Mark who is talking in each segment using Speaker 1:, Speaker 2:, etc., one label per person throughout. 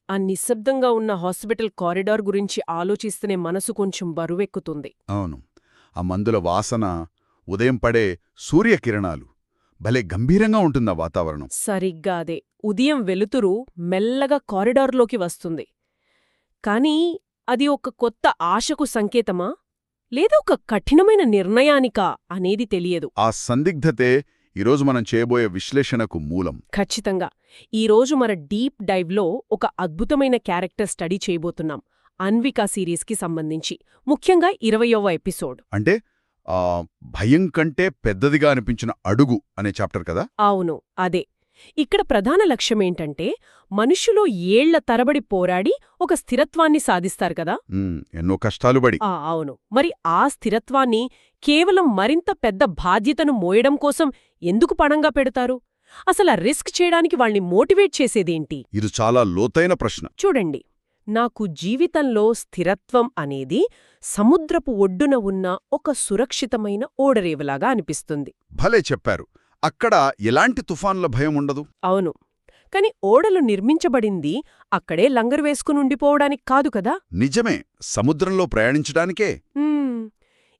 Speaker 1: ఆ నిశ్శబ్దంగా ఉన్న హాస్పిటల్ కారిడార్ గురించి ఆలోచిస్తేనే మనసు కొంచెం బరువెక్కుతుంది.
Speaker 2: అవును. ఆ మందుల వాసన, ఉదయం పడే సూర్యకిరణాలు, భలే గంభీరంగా ఉంటుందా వాతావరణం.
Speaker 1: సరిగ్గా అదే. ఉదయం వెలుతురు మెల్లగా కారిడార్లోకి వస్తుంది. కానీ అది ఒక కొత్త ఆశకు సంకేతమా? లేదా ఒక కఠినమైన నిర్ణయానికా అనేది తెలియదు.
Speaker 2: ఆ సందిగ్ధతే ఈరోజు మనం చేయబోయే విశ్లేషణకు మూలం.
Speaker 1: ఖచ్చితంగా. ఈరోజు మన డీప్ డైవ్లో ఒక అద్భుతమైన క్యారెక్టర్ స్టడీ చేయబోతున్నాం. అన్విక సిరీస్కి సంబంధించి, ముఖ్యంగా 20వ ఎపిసోడ్.
Speaker 2: అంటే భయం కంటే పెద్దదిగా అనిపించిన అడుగు అనే చాప్టర్ కదా.
Speaker 1: అవును, అదే. ఇక్కడ ప్రధాన లక్ష్యమేంటంటే, మనుష్యులో ఏళ్ల తరబడి పోరాడి ఒక స్థిరత్వాన్ని సాధిస్తారు కదా.
Speaker 2: ఎన్నో కష్టాలు పడి.
Speaker 1: అవును. మరి ఆ స్థిరత్వాన్ని కేవలం మరింత పెద్ద బాధ్యతను మోయడం కోసం ఎందుకు పణంగా పెడతారు? అసలు ఆ రిస్క్ చేయడానికి వాళ్ళని మోటివేట్ చేసేదేంటి?
Speaker 2: ఇది చాలా లోతైన ప్రశ్న.
Speaker 1: చూడండి, నాకు జీవితంలో స్థిరత్వం అనేది సముద్రపు ఒడ్డున ఉన్న ఒక సురక్షితమైన ఓడరేవులాగా అనిపిస్తుంది.
Speaker 2: భలే చెప్పారు. అక్కడ ఎలాంటి తుఫాన్ల భయం ఉండదు.
Speaker 1: అవును. కాని ఓడలు నిర్మించబడింది అక్కడే లంగరు వేసుకునుండిపోవడానికి కాదు కదా.
Speaker 2: నిజమే, సముద్రంలో ప్రయాణించడానికే.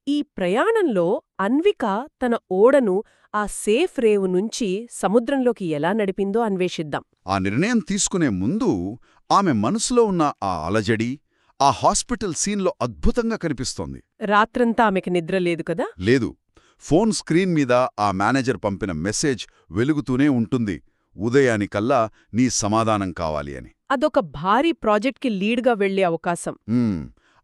Speaker 1: ఈ ప్రయాణంలో అన్విక తన ఓడను ఆ సేఫ్ రేవు నుంచి సముద్రంలోకి ఎలా నడిపిందో అన్వేషిద్దాం.
Speaker 2: ఆ నిర్ణయం తీసుకునే ముందు ఆమె మనసులో ఉన్న ఆ అలజడి, ఆ హాస్పిటల్ సీన్లో అద్భుతంగా కనిపిస్తోంది.
Speaker 1: రాత్రంతా ఆమెకి నిద్రలేదు కదా.
Speaker 2: లేదు. ఫోన్ స్క్రీన్ మీద ఆ మేనేజర్ పంపిన మెసేజ్ వెలుగుతూనే ఉంటుంది, ఉదయానికల్లా నీ సమాధానం కావాలి అని.
Speaker 1: అదొక భారీ ప్రాజెక్ట్కి లీడ్గా వెళ్లే అవకాశం.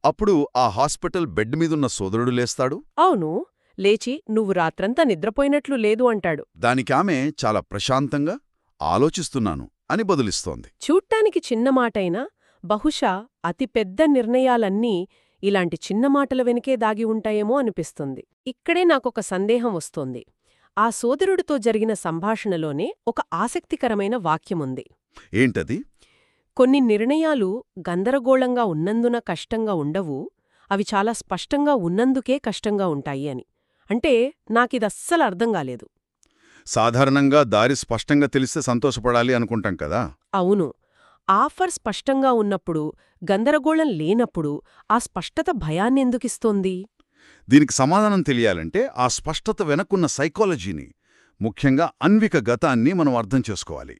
Speaker 2: అప్పుడు ఆ హాస్పిటల్ బెడ్ మీదున్న సోదరుడు లేస్తాడు.
Speaker 1: అవును, లేచి నువ్వు రాత్రంతా నిద్రపోయినట్లు లేదు అంటాడు.
Speaker 2: దానికామె చాలా ప్రశాంతంగా ఆలోచిస్తున్నాను అని బదులిస్తోంది.
Speaker 1: చూడ్డానికి చిన్నమాటైనా బహుశా అతిపెద్ద నిర్ణయాలన్నీ ఇలాంటి చిన్న మాటల వెనుకే దాగి ఉంటాయేమో అనిపిస్తుంది. ఇక్కడే నాకొక సందేహం వస్తోంది. ఆ సోదరుడితో జరిగిన సంభాషణలోనే ఒక ఆసక్తికరమైన వాక్యముంది.
Speaker 2: ఏంటది?
Speaker 1: కొన్ని నిర్ణయాలు గందరగోళంగా ఉన్నందున కష్టంగా ఉండవు, అవి చాలా స్పష్టంగా ఉన్నందుకే కష్టంగా ఉంటాయి అని. అంటే నాకిదస్సలు అర్థం కాలేదు.
Speaker 2: సాధారణంగా దారి స్పష్టంగా తెలిస్తే సంతోషపడాలి అనుకుంటాం కదా.
Speaker 1: అవును. ఆఫర్ స్పష్టంగా ఉన్నప్పుడు, గందరగోళం లేనప్పుడు ఆ స్పష్టత భయాన్నెందుకిస్తోంది?
Speaker 2: దీనికి సమాధానం తెలియాలంటే ఆ స్పష్టత వెనక్కున్న సైకాలజీని, ముఖ్యంగా అన్విక గతాన్ని మనం అర్థం చేసుకోవాలి.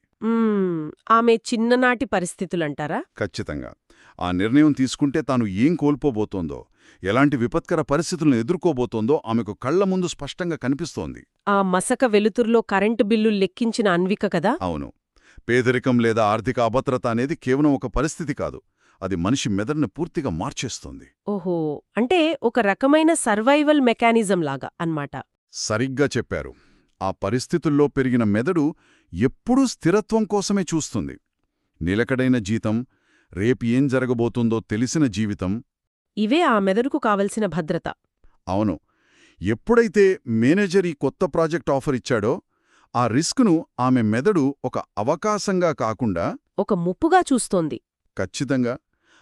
Speaker 1: ఆమె చిన్ననాటి పరిస్థితులంటారా?
Speaker 2: ఖచ్చితంగా. ఆ నిర్ణయం తీసుకుంటే తాను ఏం కోల్పోబోతోందో, ఎలాంటి విపత్కర పరిస్థితులను ఎదుర్కోబోతోందో ఆమెకు కళ్ల ముందు స్పష్టంగా కనిపిస్తోంది.
Speaker 1: ఆ మసక వెలుతురులో కరెంటు బిల్లు లెక్కించిన అన్విక కదా.
Speaker 2: అవును. పేదరికం లేదా ఆర్థిక అభద్రత అనేది కేవలం ఒక పరిస్థితి కాదు, అది మనిషి మెదడుని పూర్తిగా మార్చేస్తోంది.
Speaker 1: ఓహో, అంటే ఒక రకమైన సర్వైవల్ మెకానిజం లాగా అన్నమాట.
Speaker 2: సరిగ్గా చెప్పారు. ఆ పరిస్థితుల్లో పెరిగిన మెదడు ఎప్పుడూ స్థిరత్వం కోసమే చూస్తుంది. నిలకడైన జీతం, రేపు ఏం జరగబోతుందో తెలిసిన జీవితం,
Speaker 1: ఇవే ఆ మెదడుకు కావలసిన భద్రత.
Speaker 2: అవును. ఎప్పుడైతే మేనేజర్ ఈ కొత్త ప్రాజెక్ట్ ఆఫర్ ఇచ్చాడో, ఆ రిస్క్ను ఆమె మెదడు ఒక అవకాశంగా కాకుండా
Speaker 1: ఒక ముప్పుగా చూస్తోంది.
Speaker 2: ఖచ్చితంగా.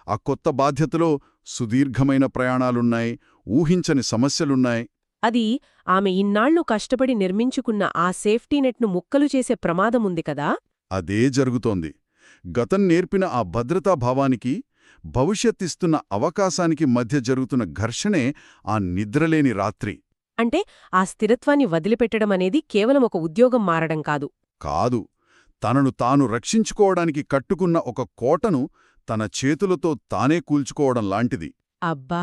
Speaker 2: ఆ కొత్త బాధ్యతలో సుదీర్ఘమైన ప్రయాణాలున్నాయి, ఊహించని సమస్యలున్నాయి.
Speaker 1: అది ఆమె ఇన్నాళ్లు కష్టపడి నిర్మించుకున్న ఆ సేఫ్టీనెట్ను ముక్కలు చేసే ప్రమాదముంది కదా.
Speaker 2: అదే జరుగుతోంది. గతం నేర్పిన ఆ భద్రతాభావానికి, భవిష్యత్తిస్తున్న అవకాశానికి మధ్య జరుగుతున్న ఘర్షణే ఆ నిద్రలేని రాత్రి.
Speaker 1: అంటే ఆ స్థిరత్వాన్ని వదిలిపెట్టడమనేది కేవలం ఒక ఉద్యోగం మారడం కాదు.
Speaker 2: కాదు. తనను తాను రక్షించుకోవడానికి కట్టుకున్న ఒక కోటను తన చేతులతో తానే కూల్చుకోవడం లాంటిది.
Speaker 1: అబ్బా,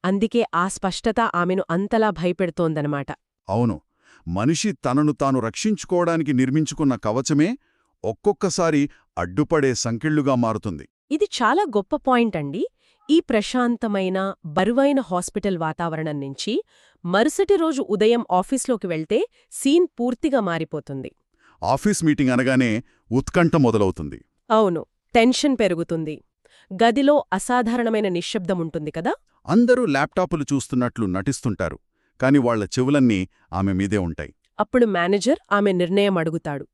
Speaker 1: అందుకే ఆ స్పష్టత ఆమెను అంతలా భయపెడుతోందనమాట.
Speaker 2: అవును. మనిషి తనను తాను రక్షించుకోవడానికి నిర్మించుకున్న కవచమే ఒక్కొక్కసారి అడ్డుపడే సంకెళ్లుగా మారుతుంది.
Speaker 1: ఇది చాలా గొప్ప పాయింట్ అండి. ఈ ప్రశాంతమైన, బరువైన హాస్పిటల్ వాతావరణం నుంచి మరుసటి రోజు ఉదయం ఆఫీస్లోకి వెళ్తే సీన్ పూర్తిగా మారిపోతుంది.
Speaker 2: ఆఫీస్ మీటింగ్ అనగానే ఉత్కంఠ మొదలవుతుంది.
Speaker 1: అవును, టెన్షన్ పెరుగుతుంది. గదిలో అసాధారణమైన నిశ్శబ్దముంటుంది కదా.
Speaker 2: అందరూ ల్యాప్టాపులు చూస్తున్నట్లు నటిస్తుంటారు, కాని వాళ్ల చెవులన్నీ ఆమె మీదే ఉంటాయి.
Speaker 1: అప్పుడు మేనేజర్ ఆమె నిర్ణయం అడుగుతాడు.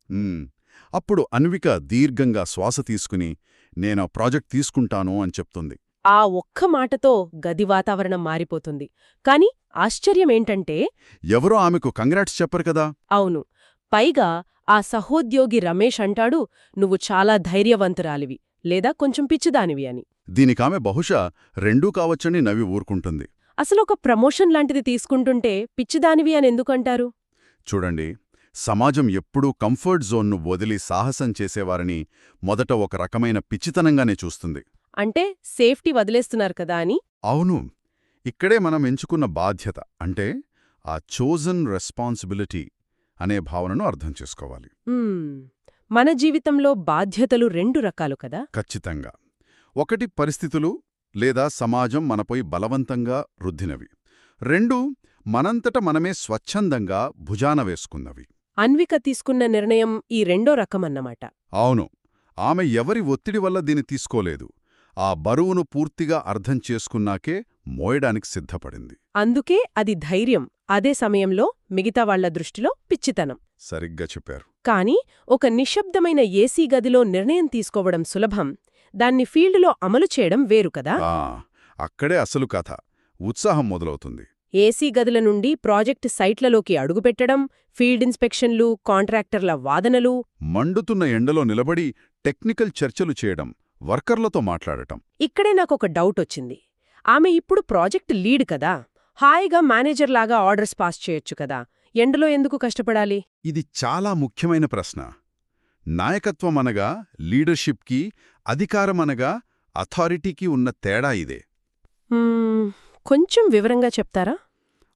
Speaker 2: అప్పుడు అన్విక దీర్ఘంగా శ్వాస తీసుకుని, నేనా ప్రాజెక్ట్ తీసుకుంటాను అని చెప్తుంది.
Speaker 1: ఆ ఒక్క మాటతో గది వాతావరణం మారిపోతుంది. కాని ఆశ్చర్యమేంటంటే
Speaker 2: ఎవరో ఆమెకు కంగ్రాట్స్ చెప్పరు కదా.
Speaker 1: అవును. పైగా ఆ సహోద్యోగి రమేష్ అంటాడు, నువ్వు చాలా ధైర్యవంతురాలివి, లేదా కొంచెం పిచ్చిదానివి అని.
Speaker 2: దీనికామె బహుశా రెండూ కావచ్చని నవ్వి ఊరుకుంటుంది.
Speaker 1: అసలు ఒక ప్రమోషన్ లాంటిది తీసుకుంటుంటే పిచ్చిదానివి అని ఎందుకంటారు?
Speaker 2: చూడండి, సమాజం ఎప్పుడూ కంఫర్ట్ జోన్ను వదిలి సాహసం చేసేవారని మొదట ఒక రకమైన పిచ్చితనంగానే చూస్తుంది.
Speaker 1: అంటే సేఫ్టీ వదిలేస్తున్నారు కదా అని.
Speaker 2: అవును, ఇక్కడే మనం ఎంచుకున్న బాధ్యత అంటే ఆ చోజన్ రెస్పాన్సిబిలిటీ అనే భావనను అర్థం చేసుకోవాలి.
Speaker 1: మన జీవితంలో బాధ్యతలు రెండు రకాలు కదా.
Speaker 2: ఖచ్చితంగా. ఒకటి పరిస్థితులు లేదా సమాజం మనపై బలవంతంగా రుద్దినవి. రెండు మనంతట మనమే స్వచ్ఛందంగా భుజాన వేసుకున్నవి.
Speaker 1: అన్విక తీసుకున్న నిర్ణయం ఈ రెండో రకమన్నమాట.
Speaker 2: అవును, ఆమె ఎవరి ఒత్తిడి వల్ల దీన్ని తీసుకోలేదు. ఆ బరువును పూర్తిగా అర్థం చేసుకున్నాకే మోయడానికి సిద్ధపడింది.
Speaker 1: అందుకే అది ధైర్యం, అదే సమయంలో మిగతా వాళ్ల దృష్టిలో పిచ్చితనం.
Speaker 2: సరిగ్గా చెప్పారు.
Speaker 1: కాని ఒక నిశ్శబ్దమైన ఏసీ గదిలో నిర్ణయం తీసుకోవడం సులభం, దాన్ని ఫీల్డులో అమలు చేయడం వేరు కదా.
Speaker 2: అక్కడే అసలు కథ, ఉత్సాహం మొదలవుతుంది.
Speaker 1: ఏసీ గదుల నుండి ప్రాజెక్టు సైట్లలోకి అడుగుపెట్టడం, ఫీల్డ్ ఇన్స్పెక్షన్లు, కాంట్రాక్టర్ల వాదనలు,
Speaker 2: మండుతున్న ఎండలో నిలబడి టెక్నికల్ చర్చలు చేయడం, వర్కర్లతో మాట్లాడటం.
Speaker 1: ఇక్కడే నాకొక డౌటొచ్చింది. ఆమె ఇప్పుడు ప్రాజెక్ట్ లీడ్ కదా, హాయిగా మేనేజర్లాగా ఆర్డర్స్ పాస్ చేయొచ్చు కదా, ఎండలో ఎందుకు కష్టపడాలి?
Speaker 2: ఇది చాలా ముఖ్యమైన ప్రశ్న. నాయకత్వం అనగా లీడర్షిప్కి, అధికారమనగా అథారిటీకి ఉన్న తేడా ఇదే.
Speaker 1: కొంచెం వివరంగా చెప్తారా?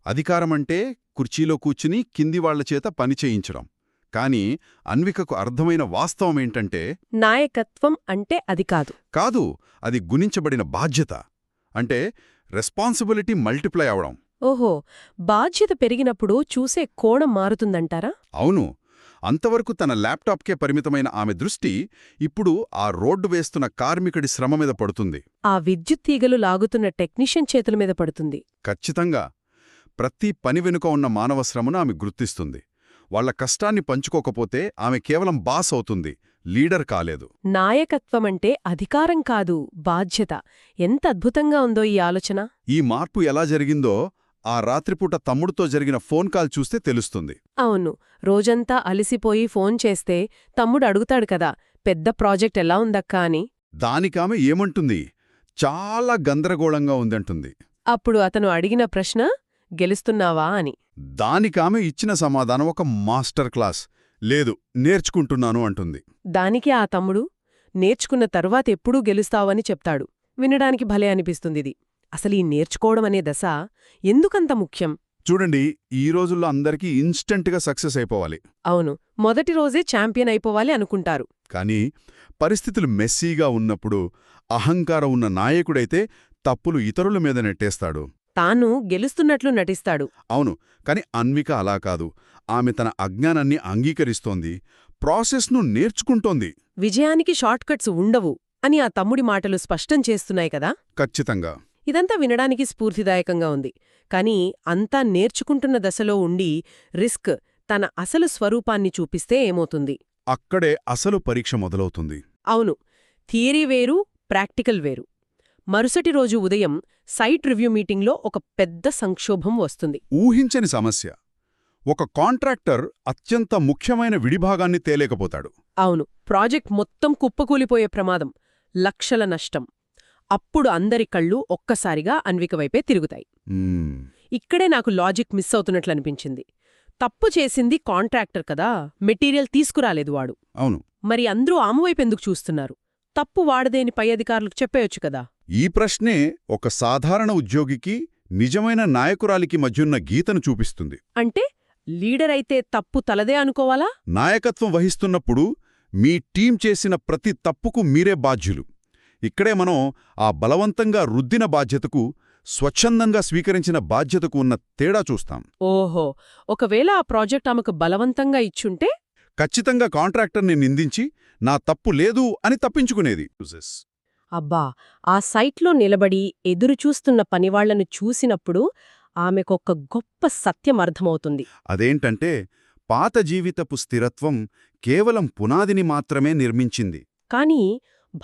Speaker 2: అధికారమంటే కుర్చీలో కూర్చుని కిందివాళ్ల చేత పని చేయించడం. కాని అన్వికకు అర్థమైన వాస్తవమేంటంటే
Speaker 1: నాయకత్వం అంటే అది కాదు.
Speaker 2: కాదు, అది గుణించబడిన బాధ్యత. అంటే రెస్పాన్సిబిలిటీ మల్టిప్లై అవడం.
Speaker 1: ఓహో, బాధ్యత పెరిగినప్పుడు చూసే కోణం మారుతుందంటారా?
Speaker 2: అవును. అంతవరకు తన ల్యాప్టాప్కే పరిమితమైన ఆమె దృష్టి ఇప్పుడు ఆ రోడ్డు వేస్తున్న కార్మికుడి శ్రమ మీద పడుతుంది.
Speaker 1: ఆ విద్యుత్ తీగలు లాగుతున్న టెక్నీషియన్ చేతుల మీద పడుతుంది.
Speaker 2: ఖచ్చితంగా. ప్రతి పని వెనుక ఉన్న మానవ శ్రమను ఆమె గుర్తిస్తుంది. వాళ్ల కష్టాన్ని పంచుకోకపోతే ఆమె కేవలం బాస్ అవుతుంది, లీడర్ కాలేదు.
Speaker 1: నాయకత్వమంటే అధికారం కాదు, బాధ్యత. ఎంత అద్భుతంగా ఉందో ఈ ఆలోచన.
Speaker 2: ఈ మార్పు ఎలా జరిగిందో ఆ రాత్రిపూట తమ్ముడితో జరిగిన ఫోన్ కాల్ చూస్తే తెలుస్తుంది.
Speaker 1: అవును, రోజంతా అలిసిపోయి ఫోన్ చేస్తే తమ్ముడు అడుగుతాడు కదా, పెద్ద ప్రాజెక్ట్ ఎలా ఉందక్కా అని.
Speaker 2: దానికామె ఏమంటుంది? చాలా గందరగోళంగా ఉందంటుంది.
Speaker 1: అప్పుడు అతను అడిగిన ప్రశ్న, గెలుస్తున్నావా అని.
Speaker 2: దానికామె ఇచ్చిన సమాధానం ఒక మాస్టర్ క్లాస్. లేదు, నేర్చుకుంటున్నాను అంటుంది.
Speaker 1: దానికి ఆ తమ్ముడు, నేర్చుకున్న తరువాతెప్పుడూ గెలుస్తావని చెప్తాడు. వినడానికి భలే అనిపిస్తుందిది. అసలీ నేర్చుకోవడం అనే దశ ఎందుకంత ముఖ్యం?
Speaker 2: చూడండి, ఈ రోజుల్లో అందరికీ ఇన్స్టంట్గా సక్సెస్ అయిపోవాలి.
Speaker 1: అవును, మొదటి రోజే ఛాంపియన్ అయిపోవాలి అనుకుంటారు.
Speaker 2: కానీ పరిస్థితులు మెస్సీగా ఉన్నప్పుడు అహంకారం ఉన్న నాయకుడైతే తప్పులు ఇతరుల మీద నెట్టేస్తాడు.
Speaker 1: తాను గెలుస్తున్నట్లు నటిస్తాడు.
Speaker 2: అవును, కాని అన్విక అలా కాదు. ఆమె తన అజ్ఞానాన్ని అంగీకరిస్తోంది, ప్రాసెస్ను నేర్చుకుంటోంది.
Speaker 1: విజయానికి షార్ట్కట్స్ ఉండవు అని ఆ తమ్ముడి మాటలు స్పష్టం చేస్తున్నాయి కదా.
Speaker 2: ఖచ్చితంగా.
Speaker 1: ఇదంతా వినడానికి స్ఫూర్తిదాయకంగా ఉంది. కానీ అంతా నేర్చుకుంటున్న దశలో ఉండి రిస్క్ తన అసలు స్వరూపాన్ని చూపిస్తే ఏమవుతుంది?
Speaker 2: అక్కడే అసలు పరీక్ష మొదలవుతుంది.
Speaker 1: అవును, థియరీ వేరు, ప్రాక్టికల్ వేరు. మరుసటి రోజు ఉదయం సైట్ రివ్యూ మీటింగ్లో ఒక పెద్ద సంక్షోభం వస్తుంది.
Speaker 2: ఊహించని సమస్య. ఒక కాంట్రాక్టర్ అత్యంత ముఖ్యమైన విడిభాగాన్ని తేలేకపోతాడు.
Speaker 1: అవును, ప్రాజెక్ట్ మొత్తం కుప్పకూలిపోయే ప్రమాదం, లక్షల నష్టం. అప్పుడు అందరి కళ్ళు ఒక్కసారిగా అన్విక వైపే తిరుగుతాయి. ఇక్కడే నాకు లాజిక్ మిస్ అవుతున్నట్లనిపించింది. తప్పు చేసింది కాంట్రాక్టర్ కదా, మెటీరియల్ తీసుకురాలేదు వాడు.
Speaker 2: అవును.
Speaker 1: మరి అందరూ ఆమెవైపెందుకు చూస్తున్నారు? తప్పు వాడదేని పై అధికారులకు చెప్పేయొచ్చు కదా.
Speaker 2: ఈ ప్రశ్నే ఒక సాధారణ ఉద్యోగికి, నిజమైన నాయకురాలికి మధ్యున్న గీతను చూపిస్తుంది.
Speaker 1: అంటే లీడర్ అయితే తప్పు తలదే అనుకోవాలా?
Speaker 2: నాయకత్వం వహిస్తున్నప్పుడు మీ టీం చేసిన ప్రతి తప్పుకు మీరే బాధ్యులు. ఇక్కడే మనం ఆ బలవంతంగా రుద్దిన బాధ్యతకు, స్వచ్ఛందంగా స్వీకరించిన బాధ్యతకు ఉన్న తేడా చూస్తాం.
Speaker 1: ఓహో, ఒకవేళ ఆ ప్రాజెక్ట్ ఆమెకు బలవంతంగా ఇచ్చుంటే
Speaker 2: ఖచ్చితంగా కాంట్రాక్టర్ని నిందించి నా తప్పు లేదు అని తప్పించుకునేది.
Speaker 1: అబ్బా, ఆ సైట్లో నిలబడి ఎదురుచూస్తున్న పనివాళ్లను చూసినప్పుడు ఆమెకొక్క గొప్ప సత్యం అర్థమవుతుంది.
Speaker 2: అదేంటంటే పాత జీవితపు స్థిరత్వం కేవలం పునాదిని మాత్రమే నిర్మించింది.
Speaker 1: కానీ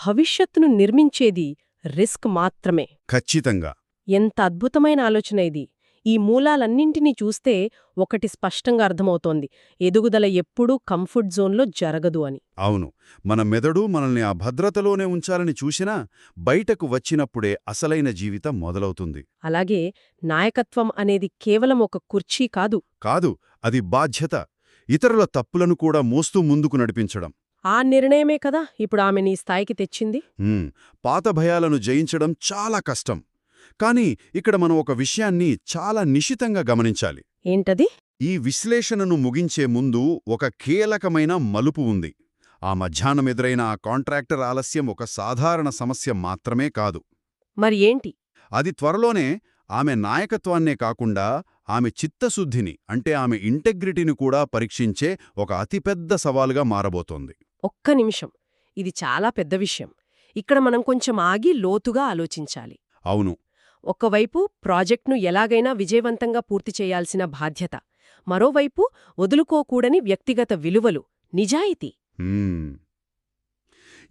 Speaker 1: భవిష్యత్తును నిర్మించేది రిస్క్ మాత్రమే.
Speaker 2: ఖచ్చితంగా.
Speaker 1: ఎంత అద్భుతమైన ఆలోచన ఇది! ఈ మూలాలన్నింటినీ చూస్తే ఒకటి స్పష్టంగా అర్థమవుతోంది: ఎదుగుదల ఎప్పుడూ కంఫర్ట్ జోన్లో జరగదు అని.
Speaker 2: అవును, మన మెదడు మనల్ని ఆ భద్రతలోనే ఉంచాలని చూసినా బయటకు వచ్చినప్పుడే అసలైన జీవితం మొదలవుతుంది.
Speaker 1: అలాగే నాయకత్వం అనేది కేవలం ఒక కుర్చీ కాదు.
Speaker 2: కాదు, అది బాధ్యత. ఇతరుల తప్పులను కూడా మోస్తూ ముందుకు నడిపించడం.
Speaker 1: ఆ నిర్ణయమే కదా ఇప్పుడు ఆమెని ఈ స్థాయికి తెచ్చింది.
Speaker 2: పాత భయాలను జయించడం చాలా కష్టం. కానీ ఇక్కడ మనం ఒక విషయాన్ని చాలా నిశితంగా గమనించాలి.
Speaker 1: ఏంటది?
Speaker 2: ఈ విశ్లేషణను ముగించే ముందు ఒక కీలకమైన మలుపు ఉంది. ఆ మధ్యాహ్నం ఎదురైన ఆ కాంట్రాక్టర్ ఆలస్యం ఒక సాధారణ సమస్య మాత్రమే కాదు.
Speaker 1: మరి ఏంటి?
Speaker 2: అది త్వరలోనే ఆమె నాయకత్వాన్నే కాకుండా ఆమె చిత్తశుద్ధిని, అంటే ఆమె ఇంటెగ్రిటీని కూడా పరీక్షించే ఒక అతిపెద్ద సవాలుగా మారబోతోంది.
Speaker 1: ఒక్క నిమిషం, ఇది చాలా పెద్ద విషయం. ఇక్కడ మనం కొంచెం ఆగి లోతుగా ఆలోచించాలి.
Speaker 2: అవును.
Speaker 1: ఒకవైపు ప్రాజెక్ట్ను ఎలాగైనా విజయవంతంగా పూర్తి చేయాల్సిన బాధ్యత, మరోవైపు వదులుకోకూడని వ్యక్తిగత విలువలు, నిజాయితీ.
Speaker 2: హ్మ్.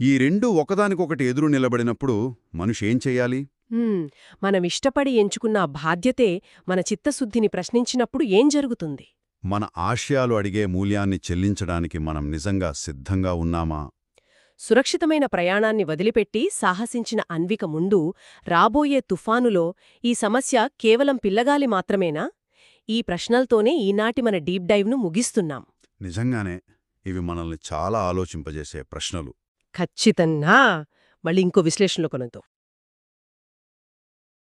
Speaker 2: ఈ రెండూ ఒకదానికొకటి ఎదురు నిలబడినప్పుడు మనిషేం చెయ్యాలి?
Speaker 1: మనమిష్టపడి ఎంచుకున్న ఆ బాధ్యతే మన చిత్తశుద్ధిని ప్రశ్నించినప్పుడు ఏం జరుగుతుంది?
Speaker 2: మన ఆశయాలు అడిగే మూల్యాన్ని చెల్లించడానికి మనం నిజంగా సిద్ధంగా ఉన్నామా?
Speaker 1: సురక్షితమైన ప్రయాణాన్ని వదిలిపెట్టి సాహసించిన అన్విక ముందు రాబోయే తుఫానులో ఈ సమస్య కేవలం పిల్లగాలి మాత్రమేనా? ఈ ప్రశ్నలతోనే ఈనాటి మన డీప్ డైవ్ను ముగిస్తున్నాం.
Speaker 2: నిజంగానే ఇవి మనల్ని చాలా ఆలోచింపజేసే ప్రశ్నలు.
Speaker 1: ఖచ్చితంగా. మళ్ళీ ఇంకో విశ్లేషణలో కొనతో